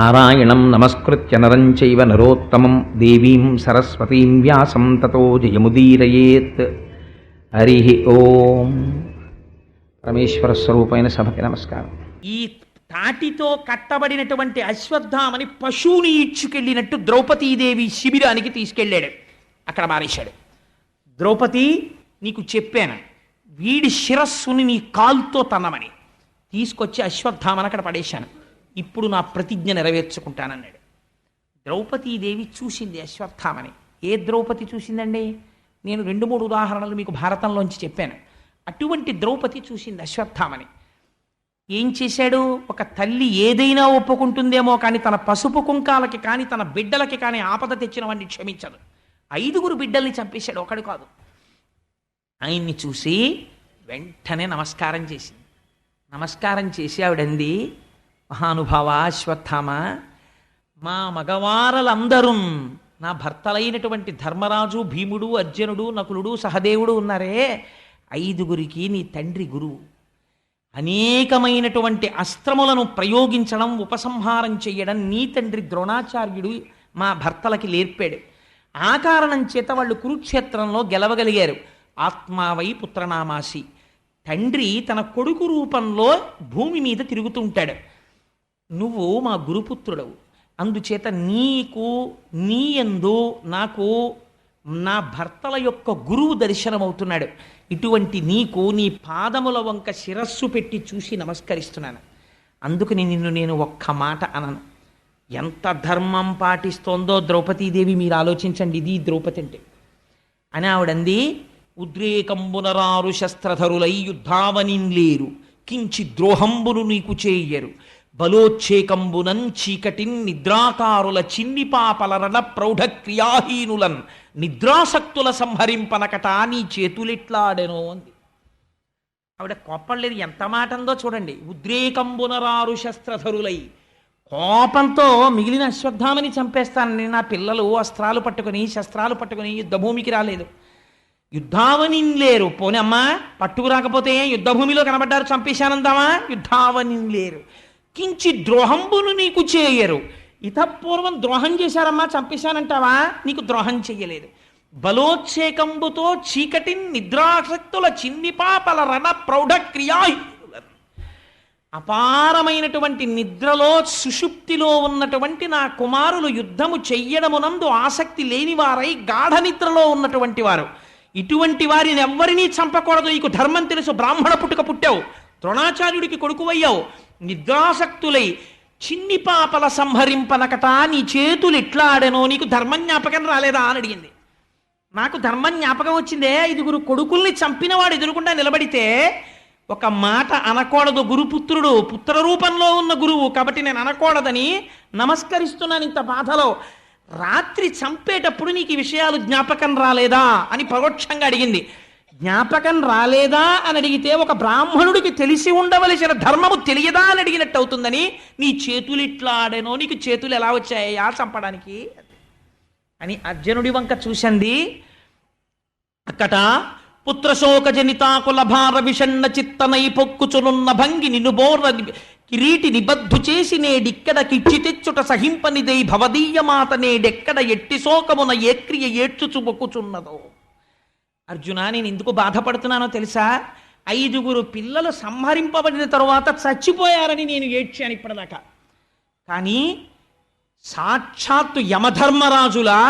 నారాయణం నమస్కృత్య నరం చైవ నరోత్తమం దేవీం సరస్వతీం వ్యాసం తతో జయముదీరయేత్. హరి ఓం. పరమేశ్వర స్వరూపమైన సభకి నమస్కారం. ఈ తాటితో కట్టబడినటువంటి అశ్వత్థామని పశువుని ఈడ్చుకెళ్ళినట్టు ద్రౌపదీదేవి శిబిరానికి తీసుకెళ్ళాడు. అక్కడ మారేశాడు. ద్రౌపది, నీకు చెప్పాను వీడి శిరస్సుని నీ కాలుతో తన్నమని. తీసుకొచ్చి అశ్వత్థామని అక్కడ పడేశాను. ఇప్పుడు నా ప్రతిజ్ఞ నెరవేర్చుకుంటానన్నాడు. ద్రౌపదీదేవి చూసింది అశ్వత్థామని. ఏ ద్రౌపది చూసిందండి? నేను 2-3 ఉదాహరణలు మీకు భారతంలోంచి చెప్పాను. అటువంటి ద్రౌపది చూసింది అశ్వత్థామని. ఏం చేశాడు? ఒక తల్లి ఏదైనా ఒప్పుకుంటుందేమో కానీ తన పసుపు కుంకాలకి కానీ తన బిడ్డలకి కానీ ఆపద తెచ్చిన వాడిని క్షమించదు. 5 బిడ్డల్ని చంపేశాడు, ఒకడు కాదు. ఆయన్ని చూసి వెంటనే నమస్కారం చేసింది. నమస్కారం చేసి ఆవిడంది, మహానుభావ అశ్వత్థామ, మా మగవారలందరూ నా భర్తలైనటువంటి ధర్మరాజు, భీముడు, అర్జునుడు, నకులుడు, సహదేవుడు ఉన్నారే, 5 నీ తండ్రి గురువు. అనేకమైనటువంటి అస్త్రములను ప్రయోగించడం, ఉపసంహారం చెయ్యడం నీ తండ్రి ద్రోణాచార్యుడు మా భర్తలకి నేర్పాడు. ఆ కారణం చేత వాళ్ళు కురుక్షేత్రంలో గెలవగలిగారు. ఆత్మావై పుత్రనామాసి. తండ్రి తన కొడుకు రూపంలో భూమి మీద తిరుగుతుంటాడు. నువ్వు మా గురుపుత్రుడవు. అందుచేత నీకు నీ యందు నాకు నా భర్తల యొక్క గురువు దర్శనమవుతున్నాడు. ఇటువంటి నీకు నీ పాదముల వంక శిరస్సు పెట్టి చూసి నమస్కరిస్తున్నాను. అందుకని నిన్ను నేను ఒక్క మాట అనను. ఎంత ధర్మం పాటిస్తోందో ద్రౌపదీదేవి, మీరు ఆలోచించండి. ఇది ద్రౌపది అంటే. అని ఆవిడంది, ఉద్రేకంబునరారు శస్త్రధరులై యుద్ధావనిన్లేరు, కించి ద్రోహంబును నీకు చేయరు, బలోచ్చేకంబునన్ చీకటిన్ నిద్రాకారుల చిన్ని పాపలరణ ప్రౌఢ క్రియాహీనులన్ నిద్రాసక్తుల సంహరింపనకట నీ చేతులెట్లాడెనో అంది. ఆవిడ కోపం లేదు, ఎంత మాట అందో చూడండి. ఉద్రేకంబునరారు శస్త్రధరులై, కోపంతో మిగిలిన అశ్వత్థామని చంపేస్తానని నా పిల్లలు అస్త్రాలు పట్టుకుని శస్త్రాలు పట్టుకుని యుద్ధభూమికి రాలేదు. యుద్ధావనిన్లేరు. పోనీ అమ్మా, పట్టుకు రాకపోతే యుద్ధభూమిలో కనబడ్డారు, చంపేశానందామా? యుద్ధావనిన్లేరు. కించి ద్రోహంబును నీకు చేయరు. ఇతపూర్వం ద్రోహం చేశారమ్మా, చంపేశానంటావా? నీకు ద్రోహం చెయ్యలేదు. బలోచ్చేకంబుతో చీకటిన్ నిద్రాసక్తుల చిన్ని పాపల రణ ప్రౌఢ క్రియాహీనుల, అపారమైనటువంటి నిద్రలో సుషుప్తిలో ఉన్నటువంటి నా కుమారులు యుద్ధము చెయ్యడమునందు ఆసక్తి లేనివారై గాఢ నిద్రలో ఉన్నటువంటి వారు. ఇటువంటి వారిని ఎవ్వరినీ చంపకూడదు. నీకు ధర్మం తెలుసు. బ్రాహ్మణ పుట్టుక పుట్టావు, ద్రోణాచార్యుడికి కొడుకువయ్యావు. నిద్రాసక్తులై చిన్ని పాపల సంహరింపనకట నీ చేతులు ఎట్లా ఆడెనో, నీకు ధర్మం జ్ఞాపకం రాలేదా అని అడిగింది. నాకు ధర్మం జ్ఞాపకం వచ్చిందే. 5 కొడుకుల్ని చంపినవాడు ఎదురుకుండా నిలబడితే ఒక మాట అనకూడదు. గురుపుత్రుడు, పుత్ర రూపంలో ఉన్న గురువు కాబట్టి నేను అనకూడదని నమస్కరిస్తున్నాను ఇంత బాధలో. రాత్రి చంపేటప్పుడు నీకు ఈ విషయాలు జ్ఞాపకం రాలేదా అని పరోక్షంగా అడిగింది. జ్ఞాపకం రాలేదా అని అడిగితే ఒక బ్రాహ్మణుడికి తెలిసి ఉండవలసిన ధర్మము తెలియదా అని అడిగినట్టు అవుతుందని, నీ చేతులు ఇట్లా ఆడేనో, నీకు చేతులు ఎలా వచ్చాయా చంపడానికి అని అర్జునుడి వంక చూసింది. అక్కట పుత్రశోక జనితాకుల భార విషన్న చిత్తనై పొక్కుచునున్న భంగి నిన్ను బోర్ర కిరీటి నిబద్ధు చేసి నేడిక్కడ కిచ్చి తెచ్చుట సహింపనిదై భవదీయమాత నేడెక్కడ ఎట్టి శోకమున ఏ క్రియ ఏడ్చుచు మొక్కుచున్నదో. అర్జున, నేను ఎందుకు బాధపడుతున్నానో తెలుసా? 5 పిల్లలు సంహరింపబడిన తరువాత చచ్చిపోయారని నేను ఏడ్చాను ఇప్పటిదాకా. కానీ సాక్షాత్తు యమధర్మరాజులా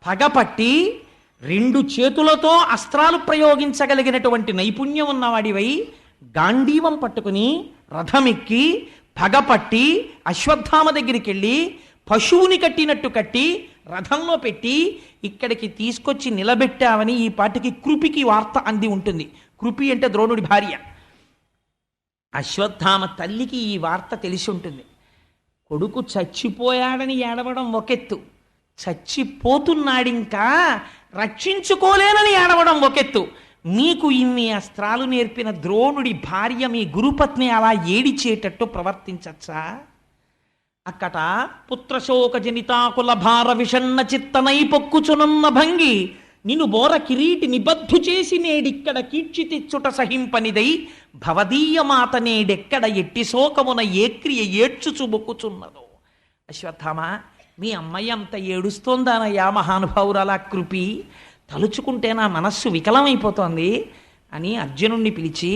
పగపట్టి 2 చేతులతో అస్త్రాలు ప్రయోగించగలిగినటువంటి నైపుణ్యం ఉన్నవాడివై గాంధీవం పట్టుకుని రథమెక్కి పగపట్టి అశ్వత్థామ దగ్గరికి వెళ్ళి పశువుని కట్టినట్టు కట్టి రథంలో పెట్టి ఇక్కడికి తీసుకొచ్చి నిలబెట్టావని ఈ పాటికి కృపికి వార్త అంది ఉంటుంది. కృపి అంటే ద్రోణుడి భార్య. అశ్వత్థామ తల్లికి ఈ వార్త తెలిసి ఉంటుంది. కొడుకు చచ్చిపోయాడని ఏడవడం ఒకెత్తు, చచ్చిపోతున్నాడింకా రక్షించుకోలేనని ఏడవడం ఒకెత్తు. మీకు ఇన్ని అస్త్రాలు నేర్పిన ద్రోణుడి భార్య మీ గురుపత్ని అలా ఏడిచేటట్టు ప్రవర్తించచ్చా? అక్కట పుత్రశోక జనితాకుల భార విషన్న చిత్తనై పొక్కుచునున్న భంగి నిన్ను బోర కిరీటి నిబద్ధు చేసి నేడిక్కడ కీర్చి తెచ్చుట సహింపనిదై భవదీయ మాత నేడెక్కడ ఎట్టి శోకమున ఏ క్రియ ఏడ్చుచు మొక్కుచున్నదో. అశ్వత్థామ, మీ అమ్మాయి అంత ఏడుస్తోందానయ్యా మహానుభావురాలా కృపి, తలుచుకుంటే నా మనస్సు వికలమైపోతోంది అని అర్జునుణ్ణి పిలిచి,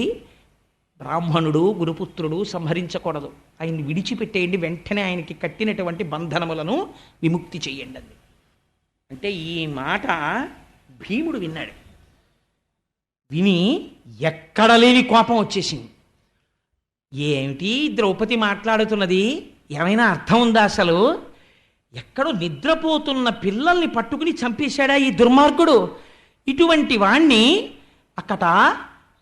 బ్రాహ్మణుడు గురుపుత్రుడు సంహరించకూడదు, ఆయన్ని విడిచిపెట్టేయండి, వెంటనే ఆయనకి కట్టినటువంటి బంధనములను విముక్తి చెయ్యండి అంది. అంటే ఈ మాట భీముడు విన్నాడు. విని ఎక్కడ లేని కోపం వచ్చేసింది. ఏమిటి ద్రౌపది మాట్లాడుతున్నది, ఏమైనా అర్థం ఉందా అసలు? ఎక్కడో నిద్రపోతున్న పిల్లల్ని పట్టుకుని చంపేశాడా ఈ దుర్మార్గుడు? ఇటువంటి వాణ్ణి అక్కట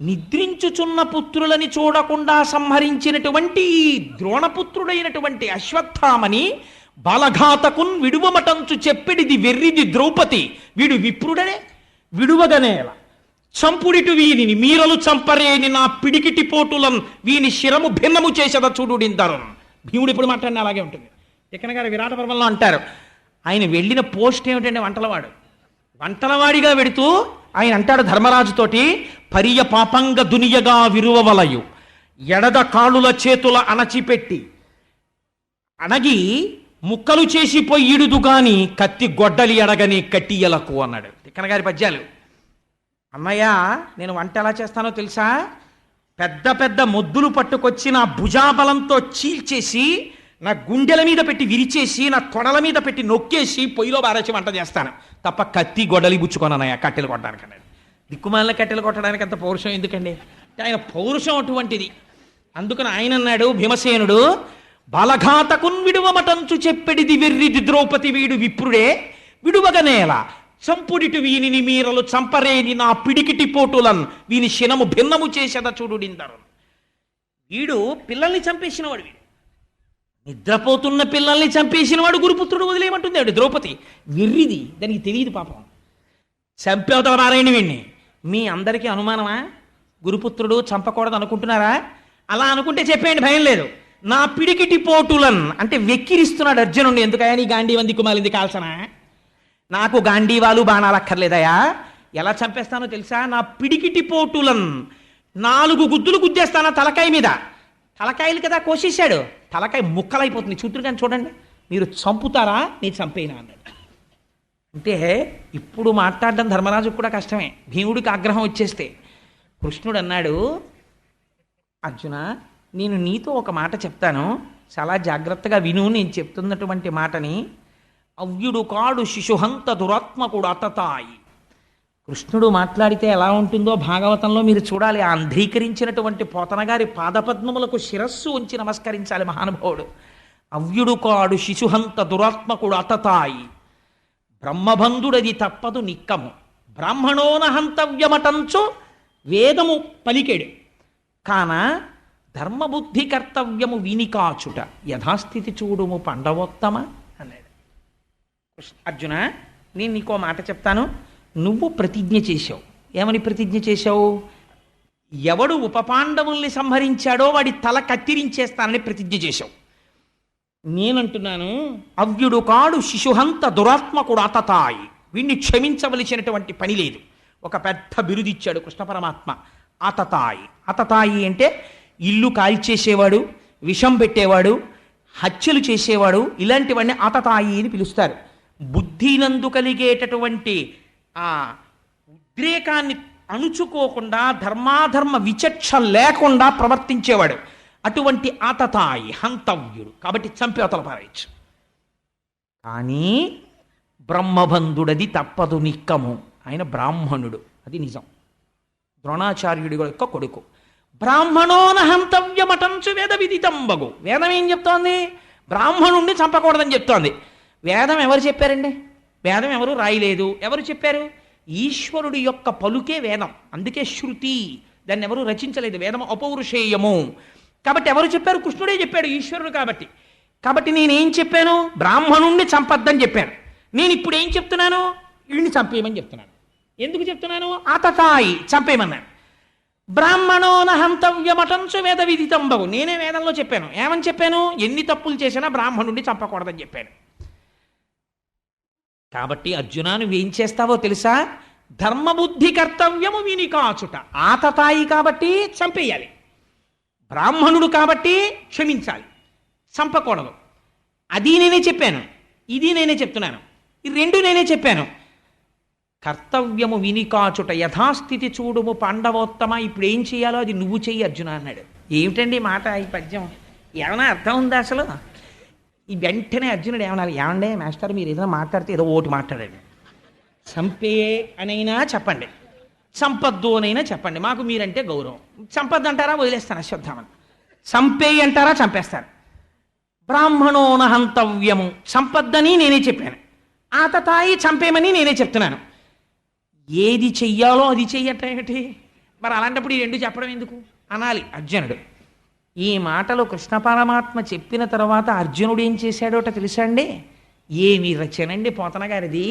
నిద్రించుచున్న పుత్రులని చూడకుండా సంహరించినటువంటి ఈ ద్రోణపుత్రుడైనటువంటి అశ్వత్థామని బాలఘాతకున్ విడువమటంచు చెప్పెడిది వెర్రిది ద్రౌపది, వీడు విప్రుడనే విడువగనేల చంపుడిటు వీనిని మీరలు చంపరేని నా పిడికిటి పోటులం వీని శిరము భిన్నము చేసేద చూడుడిందరు. భీముడు ఇప్పుడు మాట్లాడిన అలాగే ఉంటుంది. ఎక్కడ గారు విరాట పర్వంలో అంటారు, ఆయన వెళ్ళిన పోస్ట్ ఏమిటంటే వంటలవాడిగా వెడుతూ ఆయన అంటాడు ధర్మరాజుతోటి, పరియ పాపంగ దునియగా విరువవలయు ఎడద కాళ్ళుల చేతుల అణచిపెట్టి అణగి ముక్కలు చేసి పొయ్యిడుదు గాని కత్తి గొడ్డలి అడగని కట్టియలకు అన్నాడు. తిక్కన గారి పద్యాలు. అన్నయ్య, నేను వంట ఎలా చేస్తానో తెలుసా? పెద్ద పెద్ద మొద్దులు పట్టుకొచ్చి నా భుజాబలంతో చీల్చేసి నా గుండెల మీద పెట్టి విరిచేసి నా కొడల మీద పెట్టి నొక్కేసి పొయ్యిలో బారేసి వంట చేస్తాను తప్ప కత్తి గొడ్డలి బుచ్చుకోనన్నయ్య కట్టెలు కొట్టడానికి అన్నాడు. దిక్కుమాలిన కట్టెలు కొట్టడానికి అంత పౌరుషం ఎందుకండి? ఆయన పౌరుషం అటువంటిది. అందుకని ఆయన అన్నాడు భీమసేనుడు, బాలఘాతకున్ విడువమటంచు చెప్పెడిది వెర్రిది ద్రౌపది వీడు విప్రుడే విడువగనేల చంపుడిటు వీనిని మీరలు చంపరేని నా పిడికిటి పోటులన్ వీని శినము భిన్నము చేసేద చూడుడిందరు. వీడు పిల్లల్ని చంపేసినవాడు, వీడు నిద్రపోతున్న పిల్లల్ని చంపేసినవాడు గురుపుత్రుడు వదిలేయమంటుంది ఆవిడ ద్రౌపది. వెర్రిది, దానికి తెలియదు పాపం. చంపేవతల నారాయణ వీణ్ణి. మీ అందరికీ అనుమానమా? గురుపుత్రుడు చంపకూడదు అనుకుంటున్నారా? అలా అనుకుంటే చెప్పేయండి, భయం లేదు. నా పిడికిటి పోటులన్ అంటే వెక్కిరిస్తున్నాడు అర్జునుడు. ఎందుకయా నీ గాంధీవం దిక్కుమాలింది కాల్సనా? నాకు గాంధీవాలు బాణాలు అక్కర్లేదయా. ఎలా చంపేస్తానో తెలుసా? నా పిడికిటి పోటులన్ 4 గుద్దులు గుద్దేస్తానా తలకాయ మీద. తలకాయలు కదా కోసేశాడు, తలకాయ ముక్కలైపోతుంది. చూతురు కానీ చూడండి, మీరు చంపుతారా నేను చంపేనా అన్నాడు. అంటే ఇప్పుడు మాట్లాడడం ధర్మరాజుకు కూడా కష్టమే, భీముడికి ఆగ్రహం వచ్చేస్తే. కృష్ణుడు అన్నాడు, అర్జున, నేను నీతో ఒక మాట చెప్తాను, చాలా జాగ్రత్తగా విను. నేను చెప్తున్నటువంటి మాటని. అవ్యుడు కాడు శిశుహంత దురాత్మకుడు అతతాయి. కృష్ణుడు మాట్లాడితే ఎలా ఉంటుందో భాగవతంలో మీరు చూడాలి. ఆ అంధీకరించినటువంటి పోతనగారి పాదపద్మములకు శిరస్సు ఉంచి నమస్కరించాలి మహానుభావుడు. అవ్యుడు కాడు శిశుహంత దురాత్మకుడు అతతాయి, బ్రహ్మబంధుడది తప్పదు నిక్కము, బ్రాహ్మణోన హంతవ్యమటంచు వేదము పలికెడు, కాన ధర్మబుద్ధి కర్తవ్యము వీనికాచుట యథాస్థితి చూడుము పండవోత్తమ అన్నాడు. అర్జున, నేను నీకో మాట చెప్తాను. నువ్వు ప్రతిజ్ఞ చేశావు. ఏమని ప్రతిజ్ఞ చేశావు? ఎవడు ఉపపాండవుల్ని సంహరించాడో వాడి తల కత్తిరించేస్తానని ప్రతిజ్ఞ చేశావు. నేనంటున్నాను, అవ్యుడు కాడు శిశుహంత దురాత్మకుడు అతతాయి, వీడిని క్షమించవలసినటువంటి పని లేదు. ఒక పెద్ద బిరుదిచ్చాడు కృష్ణ పరమాత్మ, అతతాయి. అతతాయి అంటే ఇల్లు కాల్చేసేవాడు, విషం పెట్టేవాడు, హత్యలు చేసేవాడు, ఇలాంటివన్నీ అతతాయి అని పిలుస్తారు. బుద్ధినందు కలిగేటటువంటి ఆ ఉద్రేకాన్ని అణుచుకోకుండా ధర్మాధర్మ విచక్ష లేకుండా ప్రవర్తించేవాడు. అటువంటి ఆతతాయి హంతవ్యుడు, కాబట్టి చంపి అవతల పారేయచ్చు. కానీ బ్రహ్మబంధుడది తప్పదు నిక్కము. ఆయన బ్రాహ్మణుడు, అది నిజం. ద్రోణాచార్యుడి యొక్క కొడుకు. బ్రాహ్మణోన హంతవ్యమటంచు వేద విదితంబగు. వేదం ఏం చెప్తోంది? బ్రాహ్మణుణ్ణి చంపకూడదని చెప్తోంది. వేదం ఎవరు చెప్పారండి? వేదం ఎవరు రాయలేదు. ఎవరు చెప్పారు? ఈశ్వరుడి యొక్క పలుకే వేదం. అందుకే శృతి, దాన్ని ఎవరు రచించలేదు. వేదం అపౌరుషేయము. కాబట్టి ఎవరు చెప్పారు? కృష్ణుడే చెప్పాడు, ఈశ్వరుడు కాబట్టి. కాబట్టి నేనేం చెప్పాను? బ్రాహ్మణుణ్ణి చంపద్దని చెప్పాను. నేను ఇప్పుడు ఏం చెప్తున్నాను? వీడిని చంపేయమని చెప్తున్నాను. ఎందుకు చెప్తున్నాను? ఆతతాయి, చంపేయమన్నాను. బ్రాహ్మణోన హంతవ్యమటంచు వేద విదితంబగు. నేనే వేదంలో చెప్పాను. ఏమని చెప్పాను? ఎన్ని తప్పులు చేసినా బ్రాహ్మణుణ్ణి చంపకూడదని చెప్పాను. కాబట్టి అర్జున, నువ్వేం చేస్తావో తెలుసా? ధర్మబుద్ధి కర్తవ్యము విని కాచుట. ఆతతాయి కాబట్టి చంపేయాలి, బ్రాహ్మణుడు కాబట్టి క్షమించాలి, చంపకూడదు. అది నేనే చెప్పాను, ఇది నేనే చెప్తున్నాను, ఈ రెండు నేనే చెప్పాను. కర్తవ్యము వినికాచుట యథాస్థితి చూడుము పాండవోత్తమ, ఇప్పుడు ఏం చేయాలో అది నువ్వు చెయ్యి అర్జున అన్నాడు. ఏమిటండి ఈ మాట, ఈ పద్యం ఏమైనా అర్థం ఉందా అసలు? ఈ వెంటనే అర్జునుడు ఏమన్నారు, ఏమండే మాస్టర్ మీరు ఏదైనా మాట్లాడితే ఏదో ఓటు మాట్లాడండి, చంపే అనైనా చెప్పండి, సంపద్దు అనైనా చెప్పండి, మాకు మీరంటే గౌరవం. సంపద్దు అంటారా, వదిలేస్తాను అశ్వత్థామని. చంపే అంటారా, చంపేస్తాను. బ్రాహ్మణోన హంతవ్యము సంపద్దని నేనే చెప్పాను, ఆతతాయి చంపేమని నేనే చెప్తున్నాను. ఏది చెయ్యాలో అది చెయ్యటేమిటి మరి? అలాంటప్పుడు ఈ రెండు చెప్పడం ఎందుకు అనాలి అర్జునుడు. ఈ మాటలు కృష్ణ పరమాత్మ చెప్పిన తర్వాత అర్జునుడు ఏం చేశాడోట తెలుసా అండి? ఏమి రచనండి పోతన గారిది.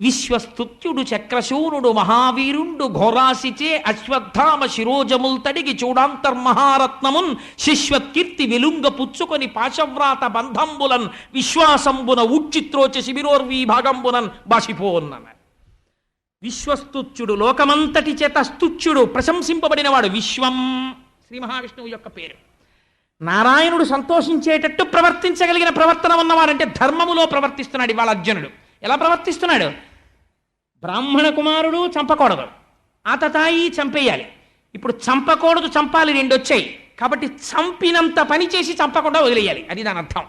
విశ్వస్తుత్యుడు చక్రశూనుడు మహావీరుండు ఘోరాసిచే అశ్వత్థామ శిరోజముల్ తడిగి చూడాంతర్మహారత్నమున్ శిశ్వత్కీర్తి వెలుంగ పుచ్చుకొని పాశవ్రాత బంధంబులన్ విశ్వాసంబున ఉచ్చిత్రోచ శిబిరోర్వీ భాగంబునన్ బాషిపోన్నన్నారు. విశ్వస్తుత్యుడు లోకమంతటి చేత స్తుత్యుడు ప్రశంసింపబడినవాడు. విశ్వం శ్రీ మహావిష్ణువు యొక్క పేరు. నారాయణుడు సంతోషించేటట్టు ప్రవర్తించగలిగిన ప్రవర్తన ఉన్నవాడంటే ధర్మములో ప్రవర్తిస్తున్నాడు. ఇవాళ అర్జునుడు ఎలా ప్రవర్తిస్తున్నాడు? బ్రాహ్మణ కుమారుడు చంపకూడదు, ఆతతాయి చంపేయాలి. ఇప్పుడు చంపకూడదు చంపాలి రెండు వచ్చాయి కాబట్టి చంపినంత పని చేసి చంపకుండా వదిలేయాలి, అది దాని అర్థం.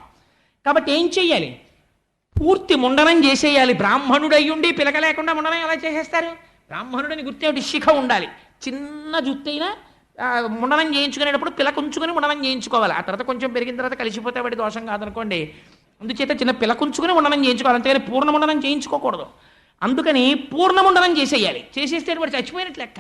కాబట్టి ఏం చెయ్యాలి? పూర్తి ముండనం చేసేయాలి. బ్రాహ్మణుడయ్యుండి పిలక లేకుండా ముండనం ఎలా చేసేస్తారు? బ్రాహ్మణుడిని గుర్తేమిటి? శిఖ ఉండాలి. చిన్న జుత్తైనా ముండనం చేయించుకునేటప్పుడు పిలక ఉంచుకొని ముండనం చేయించుకోవాలి. ఆ తర్వాత కొంచెం పెరిగిన తర్వాత కలిసిపోతే వాడి దోషం కాదనుకోండి. అందుచేత చిన్న పిలకుంచుకుని ఉండనం చేయించుకోవాలి, అంతేగాని పూర్ణ ముండనం చేయించుకోకూడదు. అందుకని పూర్ణ ముండనం చేసేయాలి. చేసేస్తే వాడు చచ్చిపోయినట్లు లెక్క.